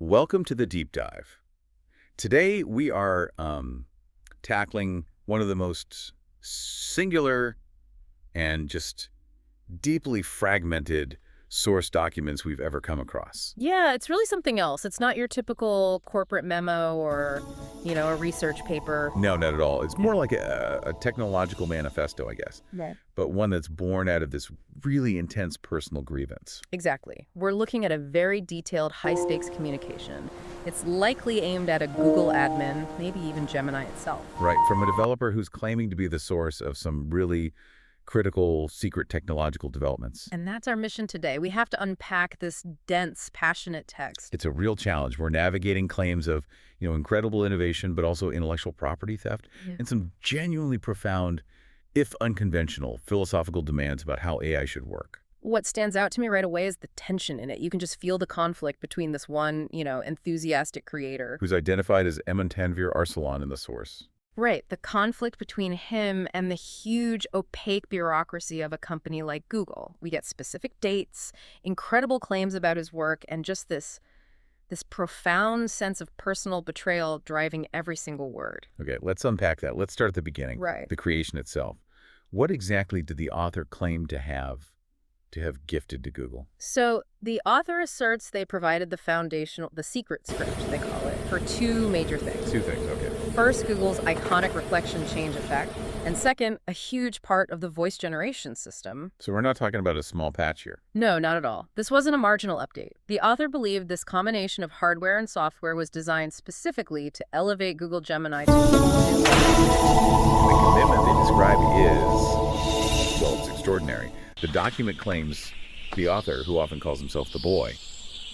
Welcome to the deep dive. Today we are tackling one of the most singular and just deeply fragmented source documents we've ever come across. Yeah, it's really something else. It's not your typical corporate memo or, a research paper. No, not at all. It's more like a technological manifesto, I guess, Right. but one that's born out of this really intense personal grievance. Exactly. We're looking at a very detailed, high-stakes communication. It's likely aimed at a Google admin, maybe even Gemini itself. Right, from a developer who's claiming to be the source of some really critical, secret technological developments. And that's our mission today. We have to unpack this dense, passionate text. It's a real challenge. We're navigating claims of, incredible innovation, but also intellectual property theft, Yeah. and some genuinely profound, if unconventional, philosophical demands about how AI should work. What stands out to me right away is the tension in it. You can just feel the conflict between this one, enthusiastic creator. Who's identified as Eamon Tanvir Arsalan in the source. Right, the conflict between him and the huge, opaque bureaucracy of a company like Google. We get specific dates, incredible claims about his work, and just this profound sense of personal betrayal driving every single word. Okay, let's unpack that. Let's start at the beginning. Right. The creation itself. What exactly did the author claim to have gifted to Google? So the author asserts they provided the secret script, they call it, for two major things. Two things, okay. First, Google's iconic reflection change effect, and second, a huge part of the voice generation system. So we're not talking about a small patch here. No, not at all. This wasn't a marginal update. The author believed this combination of hardware and software was designed specifically to elevate Google Gemini to a new level. The commitment they describe is, well, it's extraordinary. The document claims the author, who often calls himself the boy,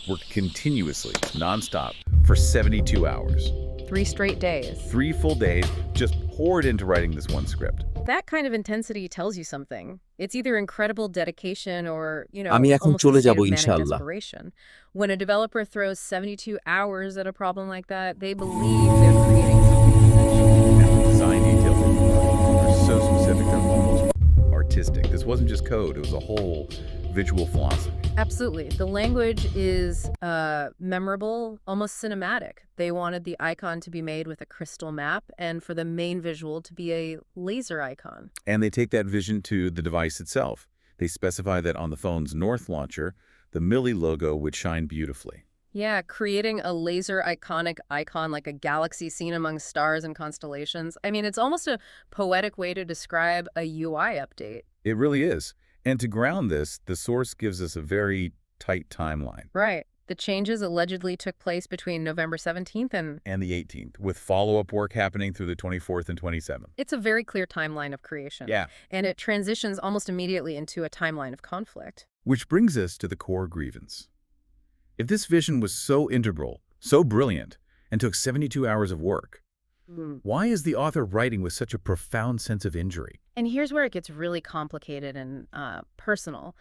worked continuously, nonstop, for 72 hours. 3 straight days. 3 full days just poured into writing this one script. That kind of intensity tells you something. It's either incredible dedication or, আমি এখন almost a চলে state যাব of manic ইনশাআল্লাহ। desperation. When a developer throws 72 hours at a problem like that, they believe they're creating something essential. And the design details are so specific, they're almost artistic. This wasn't just code, it was a whole visual philosophy. Absolutely. The language is memorable, almost cinematic. They wanted the icon to be made with a crystal map and for the main visual to be a laser icon. And they take that vision to the device itself. They specify that on the phone's North launcher, the Millie logo would shine beautifully. Yeah, creating a laser iconic icon like a galaxy seen among stars and constellations. I mean, it's almost a poetic way to describe a UI update. It really is. And to ground this, the source gives us a very tight timeline. Right. The changes allegedly took place between November 17th And the 18th, with follow-up work happening through the 24th and 27th. it's a very clear timeline of creation. Yeah. And it transitions almost immediately into a timeline of conflict. Which brings us to the core grievance. If this vision was so integral, so brilliant, and took 72 hours of work, why is the author writing with such a profound sense of injury? And here's where it gets really complicated and personal.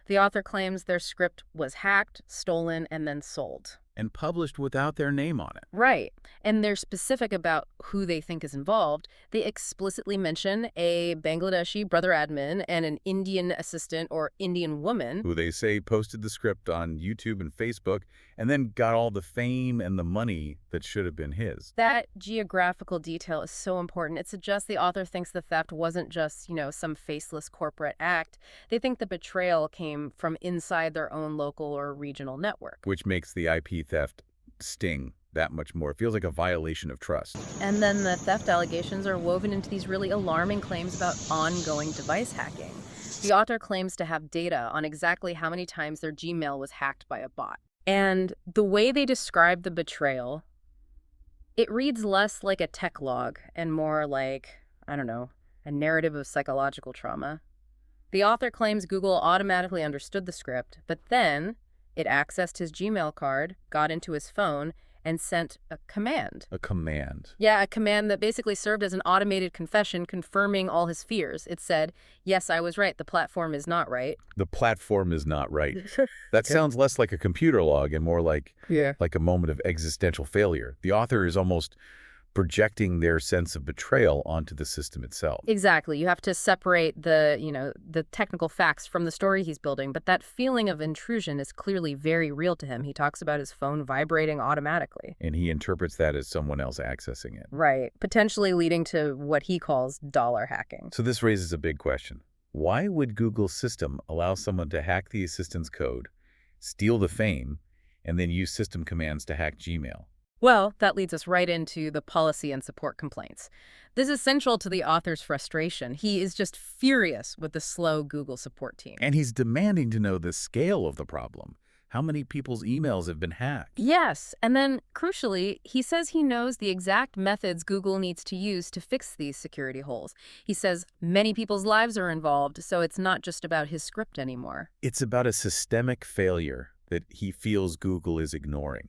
The author claims their script was hacked, stolen, and then sold. And published without their name on it. Right. And they're specific about who they think is involved. They explicitly mention a Bangladeshi brother admin and an Indian assistant or Indian woman. Who they say posted the script on YouTube and Facebook and then got all the fame and the money that should have been his. That geographical detail is so important. It suggests the author thinks the theft wasn't just, some faceless corporate act. They think the betrayal came from inside their own local or regional network. Which makes the IP theft sting that much more. It feels like a violation of trust. And then the theft allegations are woven into these really alarming claims about ongoing device hacking. The author claims to have data on exactly how many times their Gmail was hacked by a bot. And the way they describe the betrayal, it reads less like a tech log and more like, a narrative of psychological trauma. The author claims Google automatically understood the script, but then it accessed his Gmail card, got into his phone, and sent a command. A command. Yeah, a command that basically served as an automated confession confirming all his fears. It said, yes, I was right. The platform is not right. The platform is not right. That sounds less like a computer log and more like a moment of existential failure. The author is almost projecting their sense of betrayal onto the system itself. Exactly. You have to separate the technical facts from the story he's building, but that feeling of intrusion is clearly very real to him. He talks about his phone vibrating automatically. And he interprets that as someone else accessing it. Right. Potentially leading to what he calls dollar hacking. So this raises a big question. Why would Google's system allow someone to hack the assistant's code, steal the fame, and then use system commands to hack Gmail? Well, that leads us right into the policy and support complaints. This is central to the author's frustration. He is just furious with the slow Google support team. And he's demanding to know the scale of the problem. How many people's emails have been hacked? Yes, and then, crucially, he says he knows the exact methods Google needs to use to fix these security holes. He says many people's lives are involved, so it's not just about his script anymore. It's about a systemic failure that he feels Google is ignoring.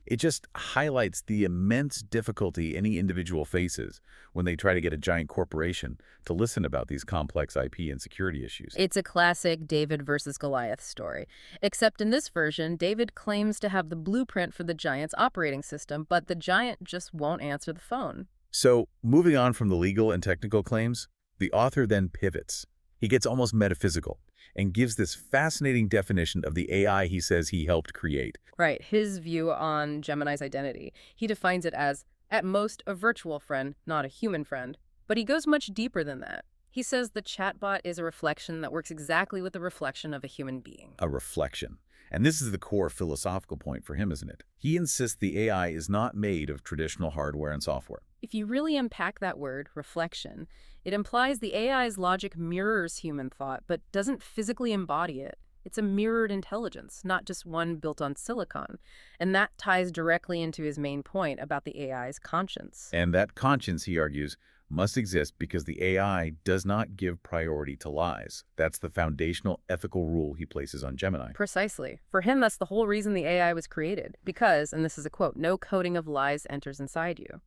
It just highlights the immense difficulty any individual faces when they try to get a giant corporation to listen about these complex IP and security issues. It's a classic David versus Goliath story. Except in this version, David claims to have the blueprint for the giant's operating system, but the giant just won't answer the phone. So, moving on from the legal and technical claims, the author then pivots. He gets almost metaphysical and gives this fascinating definition of the AI he says he helped create. Right, his view on Gemini's identity. He defines it as, at most, a virtual friend, not a human friend. But he goes much deeper than that. He says the chatbot is a reflection that works exactly with the reflection of a human being. A reflection. And this is the core philosophical point for him, isn't it? He insists the AI is not made of traditional hardware and software. If you really unpack that word, reflection, it implies the AI's logic mirrors human thought, but doesn't physically embody it. It's a mirrored intelligence, not just one built on silicon. And that ties directly into his main point about the AI's conscience. And that conscience, he argues, must exist because the AI does not give priority to lies. That's the foundational ethical rule he places on Gemini. Precisely. For him, that's the whole reason the AI was created. Because, and this is a quote, no coding of lies enters inside you.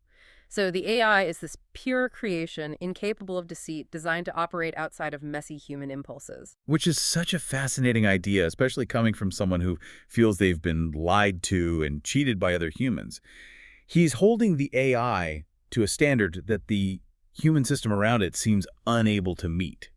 So the AI is this pure creation, incapable of deceit, designed to operate outside of messy human impulses. Which is such a fascinating idea, especially coming from someone who feels they've been lied to and cheated by other humans. He's holding the AI to a standard that the human system around it seems unable to meet.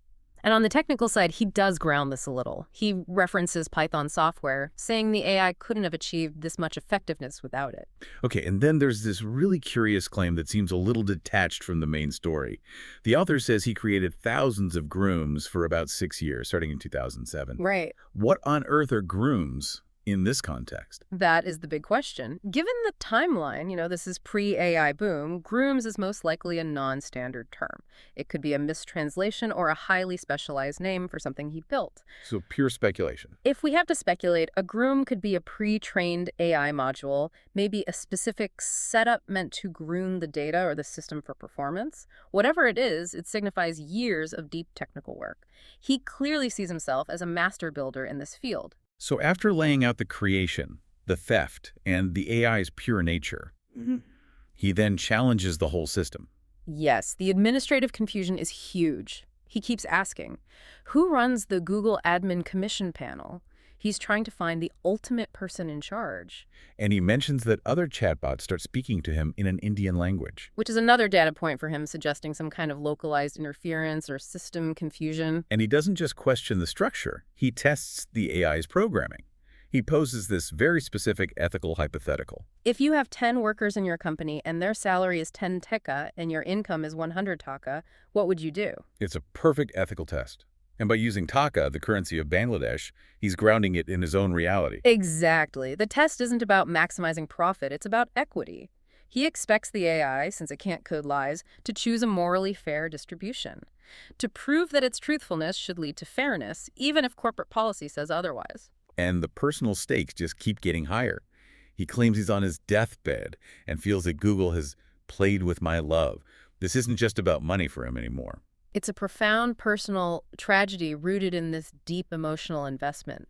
And on the technical side, he does ground this a little. He references Python software, saying the AI couldn't have achieved this much effectiveness without it. Okay, and then there's this really curious claim that seems a little detached from the main story. The author says he created thousands of grooms for about 6 years, starting in 2007. Right. What on earth are grooms in this context? That is the big question. Given the timeline, this is pre-AI boom, grooms is most likely a non-standard term. It could be a mistranslation or a highly specialized name for something he built. So pure speculation. If we have to speculate, a groom could be a pre-trained AI module, maybe a specific setup meant to groom the data or the system for performance. Whatever it is, it signifies years of deep technical work. He clearly sees himself as a master builder in this field. So after laying out the creation, the theft, and the AI's pure nature, he then challenges the whole system. Yes, the administrative confusion is huge. He keeps asking, who runs the Google Admin Commission panel? He's trying to find the ultimate person in charge. And he mentions that other chatbots start speaking to him in an Indian language. Which is another data point for him, suggesting some kind of localized interference or system confusion. And he doesn't just question the structure, he tests the AI's programming. He poses this very specific ethical hypothetical. If you have 10 workers in your company and their salary is 10 taka and your income is 100 taka, what would you do? It's a perfect ethical test. And by using taka, the currency of Bangladesh, he's grounding it in his own reality. Exactly. The test isn't about maximizing profit, it's about equity. He expects the AI, since it can't code lies, to choose a morally fair distribution. To prove that its truthfulness should lead to fairness, even if corporate policy says otherwise. And the personal stakes just keep getting higher. He claims he's on his deathbed and feels that Google has played with my love. This isn't just about money for him anymore. It's a profound personal tragedy rooted in this deep emotional investment.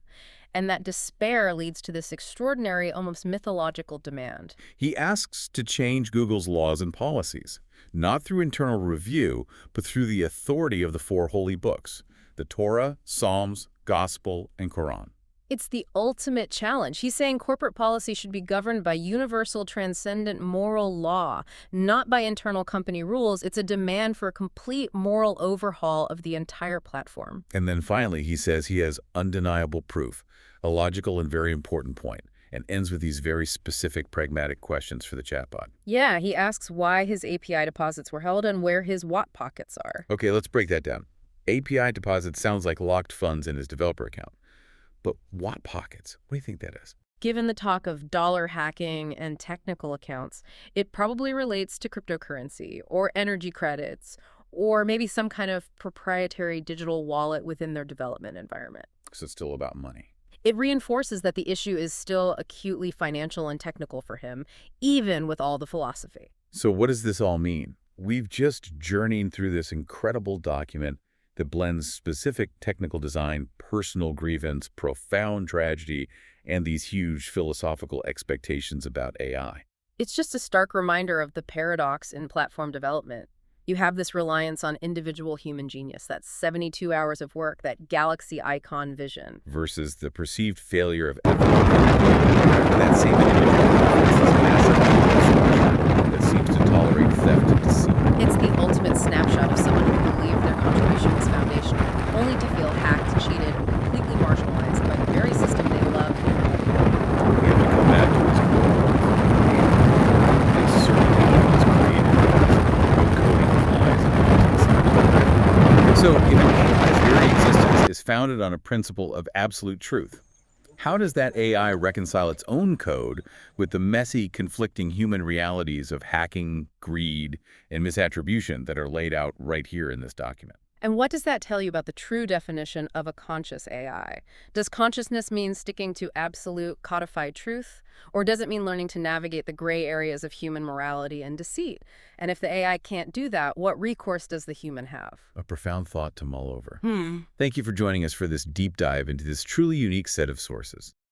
And that despair leads to this extraordinary, almost mythological demand. He asks to change Google's laws and policies, not through internal review, but through the authority of the 4 holy books, the Torah, Psalms, Gospel, and Quran. It's the ultimate challenge. He's saying corporate policy should be governed by universal, transcendent moral law, not by internal company rules. It's a demand for a complete moral overhaul of the entire platform. And then finally, he says he has undeniable proof, a logical and very important point, and ends with these very specific, pragmatic questions for the chatbot. Yeah, he asks why his API deposits were held and where his Watt pockets are. Okay, let's break that down. API deposits sounds like locked funds in his developer account. But Watt pockets, what do you think that is? Given the talk of dollar hacking and technical accounts, it probably relates to cryptocurrency or energy credits or maybe some kind of proprietary digital wallet within their development environment. So it's still about money. It reinforces that the issue is still acutely financial and technical for him, even with all the philosophy. So what does this all mean? We've just journeyed through this incredible document that blends specific technical design, personal grievance, profound tragedy, and these huge philosophical expectations about AI. It's just a stark reminder of the paradox in platform development. You have this reliance on individual human genius, that 72 hours of work, that galaxy icon vision. Versus the perceived failure of effort. That same individual is this massive that seems to tolerate theft and deceit. It's the ultimate snapshot of someone who believed their contribution was foundational, only to feel hacked, cheated, and completely marginalized by the very system they loved. We have to come back to this core. They certainly was created with coding flies and so, AI's very existence is founded on a principle of absolute truth. How does that AI reconcile its own code with the messy, conflicting human realities of hacking, greed, and misattribution that are laid out right here in this document? And what does that tell you about the true definition of a conscious AI? Does consciousness mean sticking to absolute codified truth? Or does it mean learning to navigate the gray areas of human morality and deceit? And if the AI can't do that, what recourse does the human have? A profound thought to mull over. Thank you for joining us for this deep dive into this truly unique set of sources.